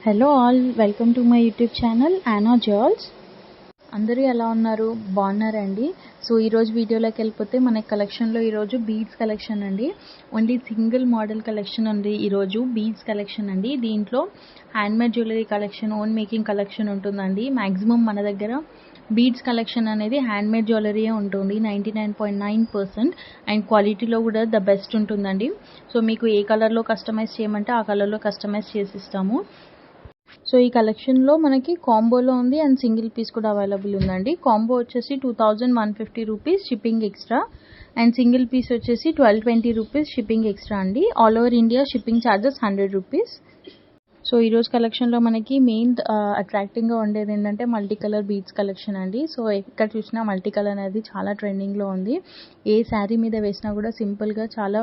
Hello all, welcome to my YouTube channel Yana jewels. అందరూ ఎలా ఉన్నారు? బాగున్నారండి? సో ఈరోజు వీడియోలోకి వెళ్ళిపోతే మన కలెక్షన్లో ఈరోజు బీడ్స్ కలెక్షన్ అండి. ఓన్లీ సింగిల్ మోడల్ కలెక్షన్ ఉంది ఈరోజు. బీడ్స్ కలెక్షన్ అండి. దీంట్లో handmade jewellery collection, own making collection ఉంటుందండి. మ్యాక్సిమం మన దగ్గర బీడ్స్ కలెక్షన్ అనేది హ్యాండ్మేడ్ జ్యువెలరీయే ఉంటుంది 99.9%. అండ్ క్వాలిటీలో కూడా ద బెస్ట్ ఉంటుందండి. సో మీకు ఏ కలర్లో కస్టమైజ్ చేయమంటే ఆ కలర్లో కస్టమైజ్ చేసిస్తాము. సో ఈ కలెక్షన్లో మనకి కాంబోలో ఉంది అండ్ సింగిల్ పీస్ కూడా అవైలబుల్ ఉందండి. కాంబో వచ్చేసి 2150 rupees shipping extra and single piece వచ్చేసి 1220 రూపీస్ షిప్పింగ్ ఎక్స్ట్రా అండి. All over India shipping charges 100 rupees. So ఈరోజు కలెక్షన్లో మనకి మెయిన్ అట్రాక్టింగ్గా ఉండేది ఏంటంటే మల్టీ కలర్ బీడ్స్ కలెక్షన్ అండి. సో ఎక్కడ చూసినా మల్టీ కలర్ అనేది చాలా ట్రెండింగ్లో ఉంది. ఏ శారీ మీద వేసినా కూడా సింపుల్గా చాలా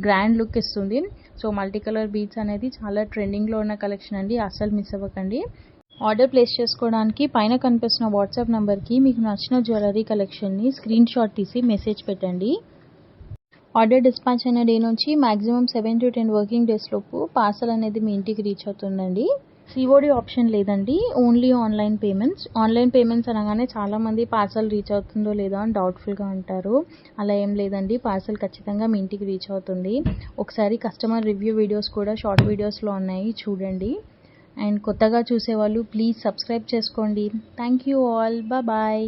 గ్రాండ్ లుక్ ఇస్తుంది. సో మల్టీ కలర్ బీడ్స్ అనేది చాలా ట్రెండింగ్లో ఉన్న కలెక్షన్ అండి. అస్సలు మిస్ అవ్వకండి. ఆర్డర్ ప్లేస్ చేసుకోవడానికి పైన కనిపిస్తున్న వాట్సాప్ నెంబర్కి మీకు నచ్చిన జ్యువెలరీ కలెక్షన్ని స్క్రీన్ షాట్ తీసి మెసేజ్ పెట్టండి. ఆర్డర్ డిస్పాచ్ అయిన డే నుంచి మ్యాక్సిమం 7 to 10 వర్కింగ్ డేస్ లోపు పార్సల్ అనేది మీ ఇంటికి రీచ్ అవుతుందండి. సిఓడి ఆప్షన్ లేదండి, only online payments. Online payments అనగానే చాలామంది పార్సల్ రీచ్ అవుతుందో లేదో అని డౌట్ఫుల్గా ఉంటారు. అలా ఏం లేదండి, పార్సల్ ఖచ్చితంగా మీ ఇంటికి రీచ్ అవుతుంది. ఒకసారి కస్టమర్ రివ్యూ వీడియోస్ కూడా షార్ట్ వీడియోస్లో ఉన్నాయి, చూడండి. అండ్ కొత్తగా చూసేవాళ్ళు ప్లీజ్ సబ్స్క్రైబ్ చేసుకోండి. Thank you all, bye.